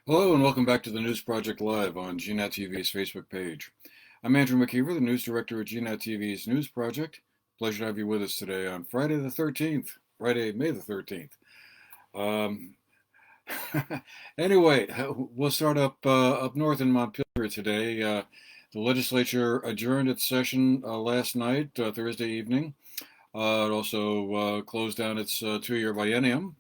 Hello and welcome back to the News Project Live on GNAT-TV's Facebook page. I'm Andrew McKeever, the news director at GNAT-TV's News Project. Pleasure to have you with us today on Friday, May the 13th. Um, anyway, we'll start up north in Montpelier today. The legislature adjourned its session last night, Thursday evening. It also closed down its two-year biennium.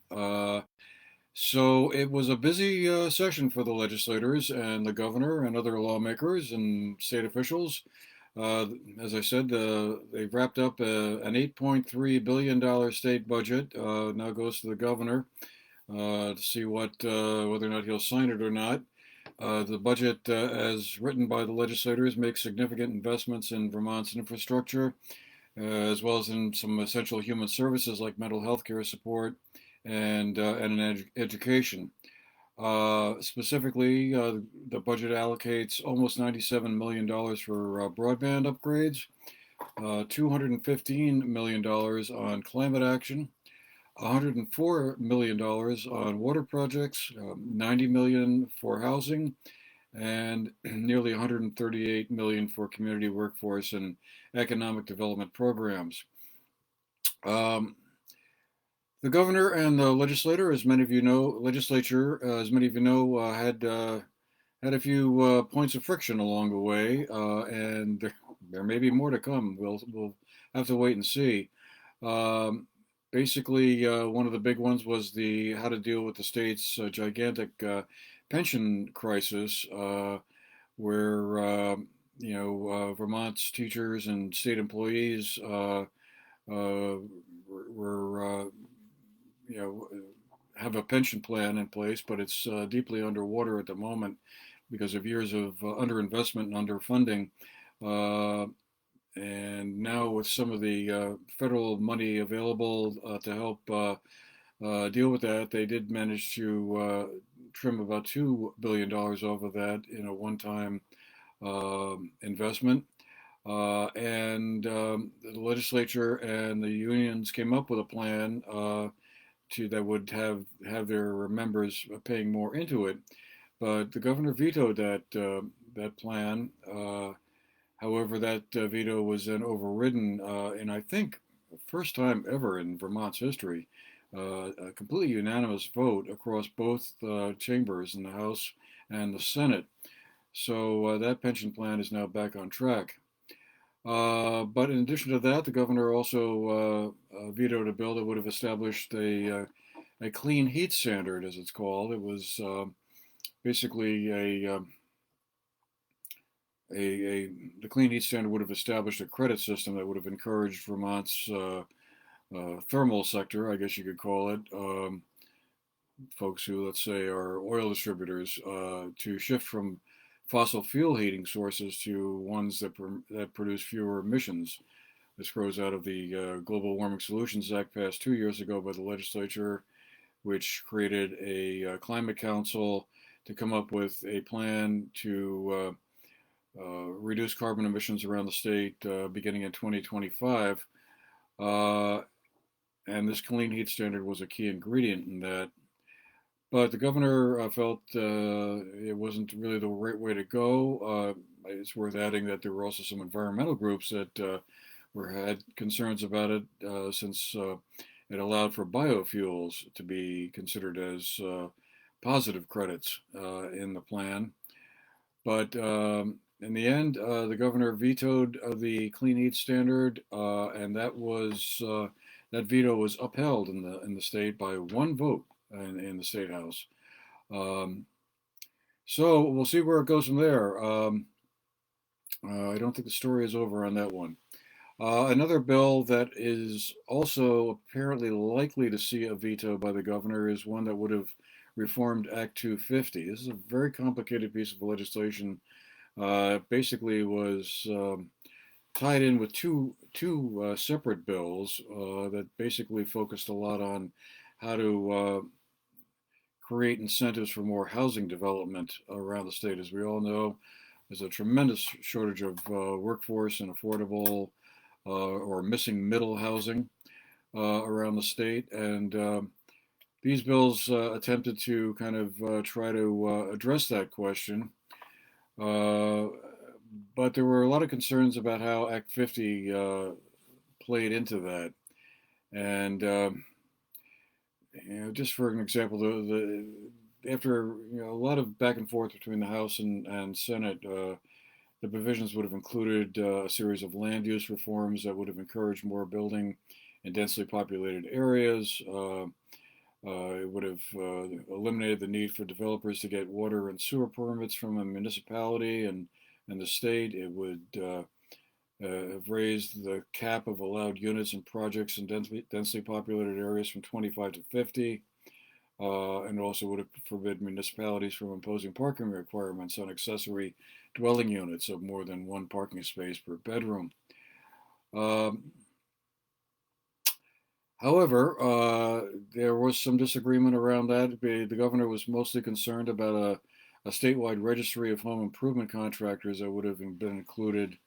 So it was a busy session for the legislators and the governor and other lawmakers and state officials. Uh, as I said, they've wrapped up an $8.3 billion state budget. Now goes to the governor to see whether or not he'll sign it or not. The budget, as written by the legislators, makes significant investments in Vermont's infrastructure, as well as in some essential human services like mental health care support and in education. Specifically, the budget allocates almost $97 million for broadband upgrades, $215 million on climate action, $104 million on water projects, $90 million for housing, and nearly $138 million for community workforce and economic development programs. Um, The governor and the legislature, as many of you know, had a few points of friction along the way, and there may be more to come. We'll have to wait and see. Um, Basically, one of the big ones was the how to deal with the state's gigantic pension crisis, where Vermont's teachers and state employees were you know, have a pension plan in place, but it's deeply underwater at the moment because of years of underinvestment and underfunding. Uh, and now, with some of the federal money available to help deal with that, they did manage to trim about $2 billion off of that in a one-time investment. And the legislature and the unions came up with a plan that would have their members paying more into it. But the governor vetoed that plan. However, that veto was then overridden, and I think first time ever in Vermont's history, a completely unanimous vote across both chambers in the House and the Senate. So that pension plan is now back on track. But in addition to that, the governor also vetoed a bill that would have established a clean heat standard, as it's called. It was basically the clean heat standard would have established a credit system that would have encouraged Vermont's thermal sector, I guess you could call it, folks who, let's say, are oil distributors, to shift from fossil fuel heating sources to ones that produce fewer emissions. This grows out of the Global Warming Solutions Act passed 2 years ago by the legislature, which created a climate council to come up with a plan to reduce carbon emissions around the state beginning in 2025. Uh, and this clean heat standard was a key ingredient in that. But the governor felt it wasn't really the right way to go. It's worth adding that there were also some environmental groups that had concerns about it since it allowed for biofuels to be considered as positive credits in the plan. But in the end, the governor vetoed the clean heat standard, and that veto was upheld in the state by one vote in the state house. Um, so we'll see where it goes from there. I don't think the story is over on that one. Another bill that is also apparently likely to see a veto by the governor is one that would have reformed Act 250. This is a very complicated piece of legislation. Basically, was tied in with two separate bills that basically focused a lot on how to create incentives for more housing development around the state. As we all know, there's a tremendous shortage of workforce and affordable or missing middle housing around the state. And these bills attempted to kind of try to address that question. Uh, but there were a lot of concerns about how Act 50 played into that. And just for an example, after a lot of back and forth between the House and Senate, the provisions would have included a series of land use reforms that would have encouraged more building in densely populated areas. It would have eliminated the need for developers to get water and sewer permits from a municipality and the state. It would have raised the cap of allowed units and projects in densely populated areas from 25 to 50, and also would have forbid municipalities from imposing parking requirements on accessory dwelling units of more than one parking space per bedroom. Um, However, there was some disagreement around that. The governor was mostly concerned about a statewide registry of home improvement contractors that would have been included.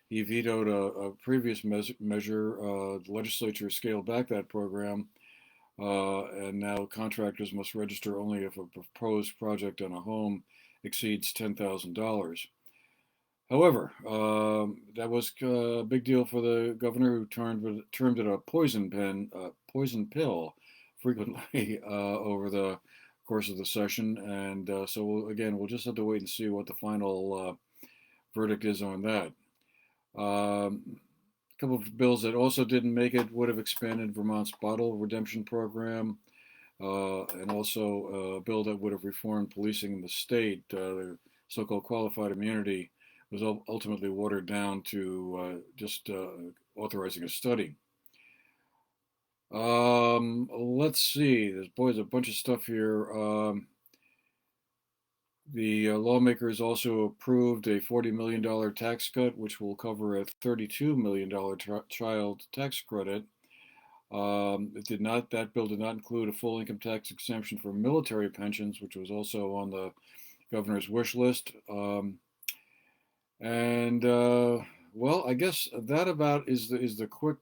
He vetoed a previous measure. The legislature scaled back that program, and now contractors must register only if a proposed project on a home exceeds $10,000. However, that was a big deal for the governor, who termed it a poison pill, frequently over the course of the session. And so, again, we'll just have to wait and see what the final verdict is on that. A couple of bills that also didn't make it would have expanded Vermont's bottle redemption program, and also a bill that would have reformed policing in the state, the so-called qualified immunity was ultimately watered down to just authorizing a study. Let's see. There's a bunch of stuff here. The lawmakers also approved a $40 million tax cut, which will cover a $32 million child tax credit. That bill did not include a full income tax exemption for military pensions, which was also on the governor's wish list. Well, I guess that about is the quick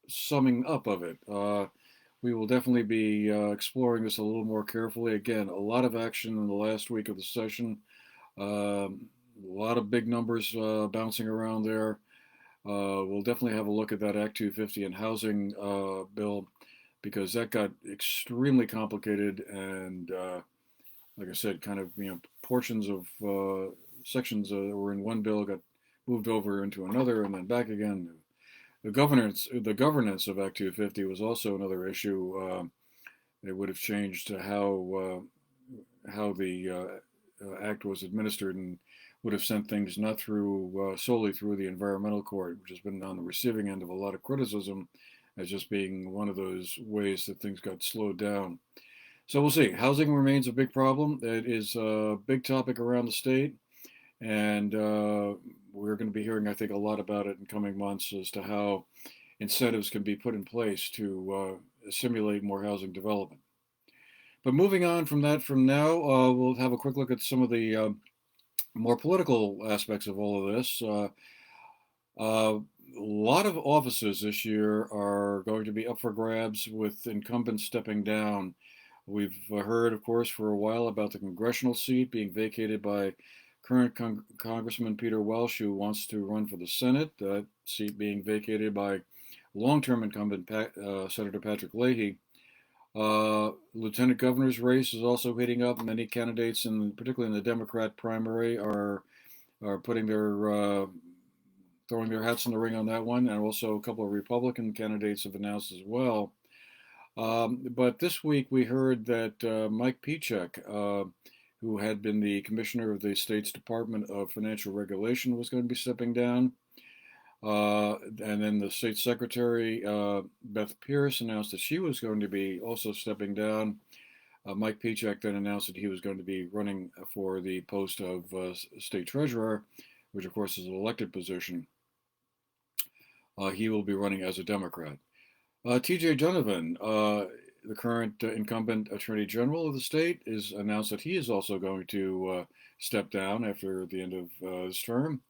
summing up of it. We will definitely be exploring this a little more carefully. Again, a lot of action in the last week of the session. A lot of big numbers bouncing around there. We'll definitely have a look at that Act 250 and housing bill, because that got extremely complicated, and like I said, kind of portions of sections that were in one bill got moved over into another and then back again. The governance of Act 250 was also another issue. It would have changed how the act was administered, and would have sent things not through solely through the environmental court, which has been on the receiving end of a lot of criticism as just being one of those ways that things got slowed down. So we'll see. Housing remains a big problem. It is a big topic around the state, and we're going to be hearing, I think, a lot about it in coming months as to how incentives can be put in place to simulate more housing development. But moving on from that, from now, we'll have a quick look at some of the more political aspects of all of this. A lot of offices this year are going to be up for grabs, with incumbents stepping down. We've heard, of course, for a while about the congressional seat being vacated by current Congressman Peter Welch, who wants to run for the Senate. That seat being vacated by long-term incumbent Senator Patrick Leahy. Lieutenant governor's race is also heating up. Many candidates, particularly in the Democrat primary, are putting their throwing their hats in the ring on that one, and also a couple of Republican candidates have announced as well. But this week we heard that Mike Pichek, who had been the commissioner of the state's Department of Financial Regulation, was going to be stepping down. And then the state secretary, Beth Pierce, announced that she was going to be also stepping down. Mike Pichek then announced that he was going to be running for the post of state treasurer, which of course is an elected position. He will be running as a Democrat. T.J. Donovan, the current incumbent attorney general of the state, is announced that he is also going to step down after the end of his term.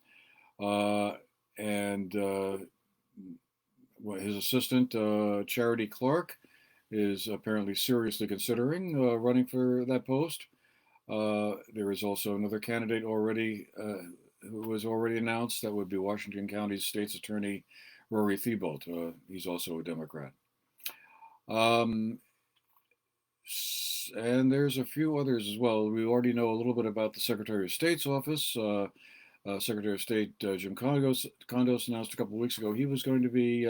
And his assistant, Charity Clark, is apparently seriously considering running for that post. There is also another candidate already who was already announced. That would be Washington County's State's Attorney Rory Thibault. He's also a Democrat. Um, and there's a few others as well. We already know a little bit about the Secretary of State's office. Secretary of State Jim Condos announced a couple of weeks ago he was going to be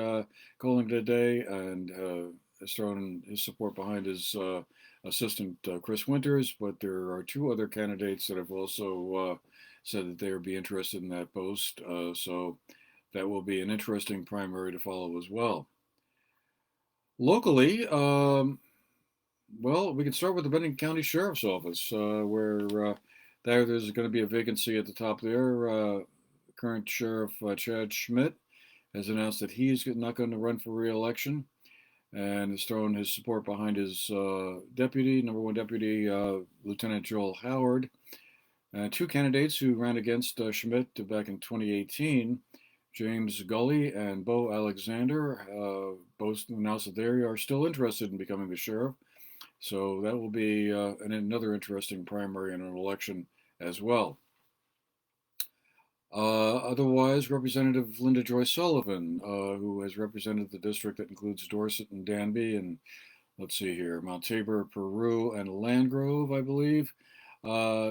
calling it a day and has thrown his support behind his assistant Chris Winters. But there are two other candidates that have also said that they would be interested in that post. So that will be an interesting primary to follow as well. Locally, well, we can start with the Bennington County Sheriff's Office, where there's going to be a vacancy at the top there. Current Sheriff Chad Schmidt has announced that he's not going to run for re-election and has thrown his support behind his deputy, number one deputy, Lieutenant Joel Howard. Two candidates who ran against Schmidt back in 2018, James Gully and Bo Alexander, both announced that they are still interested in becoming the sheriff. So that will be another interesting primary in an election as well. Otherwise, Representative Linda Joy Sullivan, who has represented the district that includes Dorset and Danby and, let's see here, Mount Tabor, Peru, and Landgrove, I believe.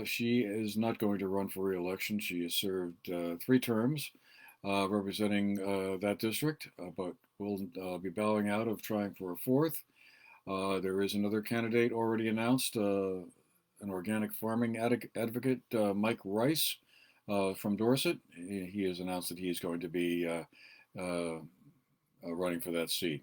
She is not going to run for re-election. She has served 3 terms representing that district, but will be bowing out of trying for a 4th. There is another candidate already announced, an organic farming advocate, Mike Rice from Dorset. He has announced that he is going to be running for that seat.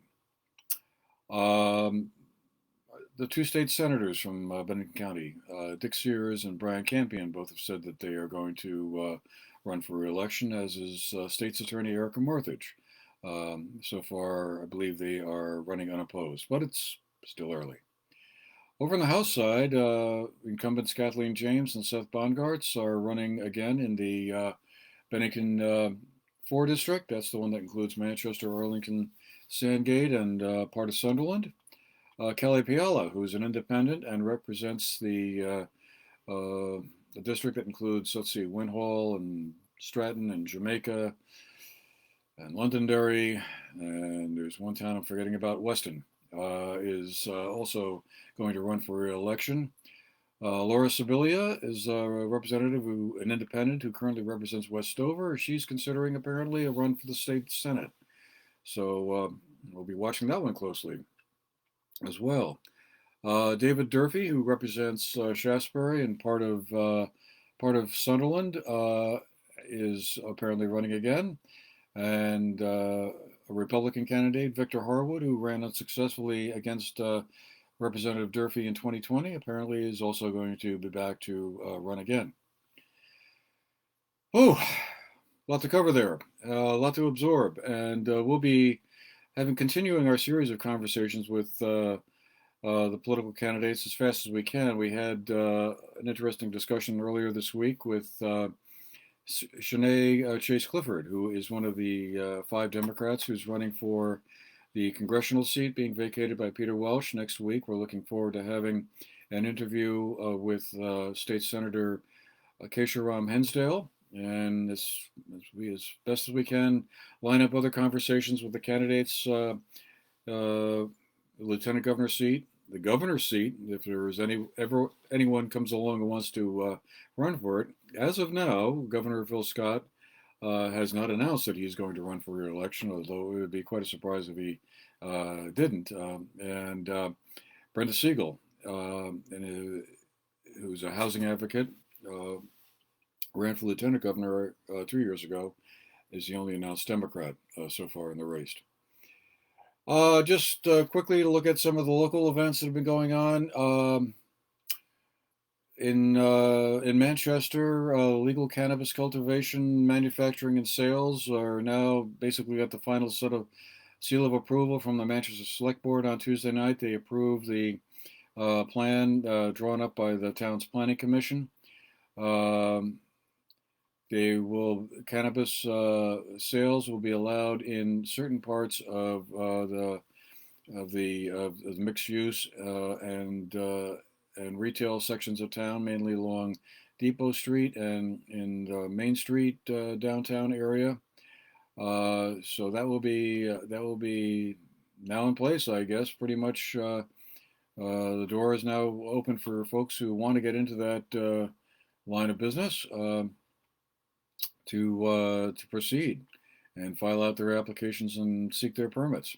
The 2 state senators from Bennington County, Dick Sears and Brian Campion, both have said that they are going to run for re-election, as is State's Attorney Erica Marthage. So far, I believe they are running unopposed, but it's still early. Over on the House side, incumbents Kathleen James and Seth Bongartz are running again in the Bennington 4 district. That's the one that includes Manchester, Arlington, Sandgate, and part of Sunderland. Kelly Piala, who's an independent and represents the district that includes, let's see, Winhall and Stratton and Jamaica and Londonderry, and there's one town I'm forgetting about, Weston, is also going to run for re-election. Laura Sibilia is a representative, an independent who currently represents Westover. She's considering apparently a run for the state senate. So we'll be watching that one closely as well. David Durfee, who represents Shaftesbury and part of Sunderland, is apparently running again. And a Republican candidate, Victor Harwood, who ran unsuccessfully against Representative Durfee in 2020, apparently is also going to be back to run again. Oh, a lot to cover there, a lot to absorb, and we'll be continuing our series of conversations with the political candidates as fast as we can. We had an interesting discussion earlier this week with Shanae Chase Clifford, who is one of the 5 Democrats who's running for the congressional seat being vacated by Peter Welch next week. We're looking forward to having an interview with State Senator Keisha Hensdale, and as best as we can, line up other conversations with the candidates, the lieutenant governor seat, the governor's seat, if there is anyone comes along who wants to run for it. As of now, Governor Phil Scott has not announced that he's going to run for re-election, although it would be quite a surprise if he didn't. And Brenda Siegel, who's a housing advocate, ran for lieutenant governor 2 years ago, is the only announced Democrat so far in the race. Just quickly to look at some of the local events that have been going on. In Manchester, legal cannabis cultivation, manufacturing, and sales are now basically at the final sort of seal of approval from the Manchester Select Board on Tuesday night. They approved the plan drawn up by the town's planning commission. Cannabis sales will be allowed in certain parts of the of the mixed use and retail sections of town, mainly along Depot Street and in the Main Street downtown area. So that will be now in place, I guess. Pretty much, the door is now open for folks who want to get into that line of business to proceed and file out their applications and seek their permits.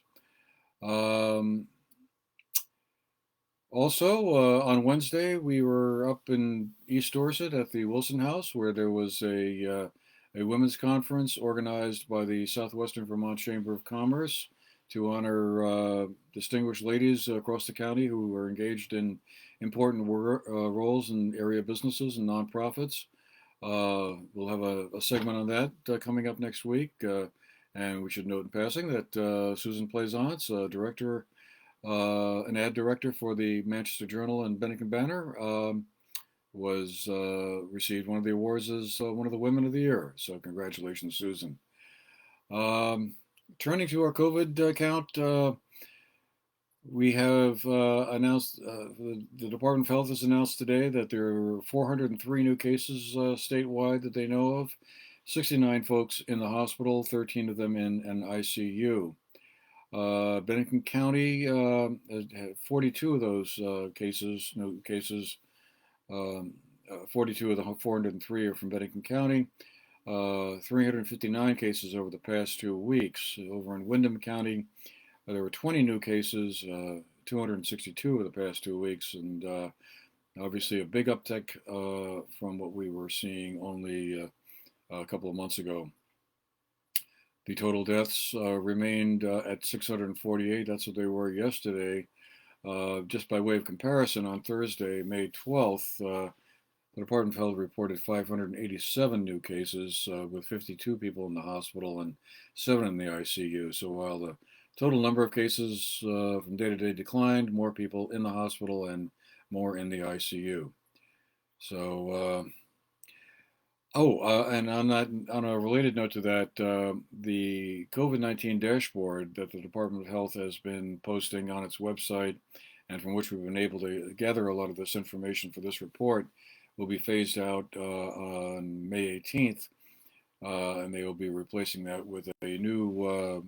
Um, Also, on Wednesday, we were up in East Dorset at the Wilson House, where there was a women's conference organized by the Southwestern Vermont Chamber of Commerce to honor distinguished ladies across the county who are engaged in important roles in area businesses and nonprofits. We'll have a segment on that coming up next week. And we should note in passing that Susan Plaisance, director an ad director for the Manchester Journal and Bennington Banner, was received one of the awards as one of the Women of the Year. So congratulations, Susan. Turning to our COVID count, we have announced, the Department of Health has announced today that there are 403 new cases statewide that they know of, 69 folks in the hospital, 13 of them in an ICU. Bennington County had 42 of those new cases. 42 of the 403 are from Bennington County. 359 cases over the past 2 weeks. Over in Windham County, there were 20 new cases, 262 of the past 2 weeks, and obviously a big uptick from what we were seeing only a couple of months ago. The total deaths remained at 648. That's what they were yesterday. Just by way of comparison, on Thursday, May 12th, the Department of Health reported 587 new cases with 52 people in the hospital and 7 in the ICU. So while the total number of cases from day to day declined, more people in the hospital and more in the ICU. So and on a related note to that, the COVID-19 dashboard that the Department of Health has been posting on its website, and from which we've been able to gather a lot of this information for this report, will be phased out on May 18th, and they will be replacing that with a new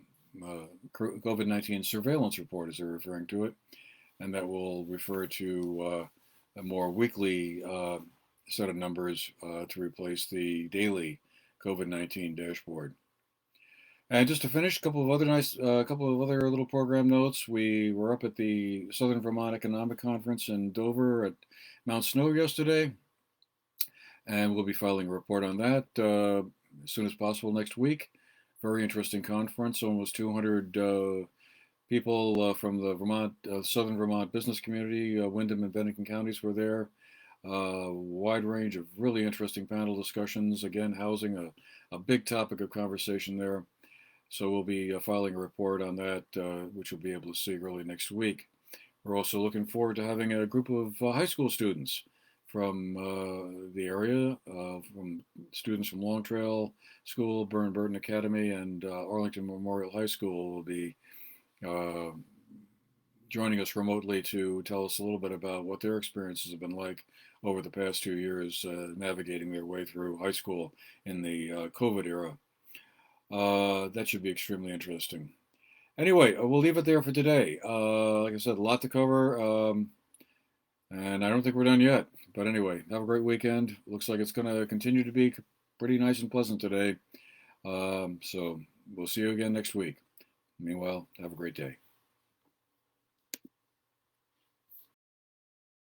COVID-19 surveillance report, as they're referring to it, and that will refer to a more weekly set of numbers to replace the daily COVID-19 dashboard. And just to finish, a couple of other little program notes. We were up at the Southern Vermont Economic Conference in Dover at Mount Snow yesterday, and we'll be filing a report on that as soon as possible next week. Very interesting conference. Almost 200 people from the Southern Vermont business community, Windham and Bennington counties were there. Wide range of really interesting panel discussions. Again, housing a big topic of conversation there. So we'll be filing a report on that, which you'll be able to see early next week. We're also looking forward to having a group of high school students from the area, from students from Long Trail School, Burton Academy, and Arlington Memorial High School will be joining us remotely to tell us a little bit about what their experiences have been like over the past 2 years, navigating their way through high school in the COVID era. That should be extremely interesting. Anyway, we'll leave it there for today. Like I said, a lot to cover, and I don't think we're done yet. But anyway, have a great weekend. Looks like it's going to continue to be pretty nice and pleasant today. So we'll see you again next week. Meanwhile, have a great day.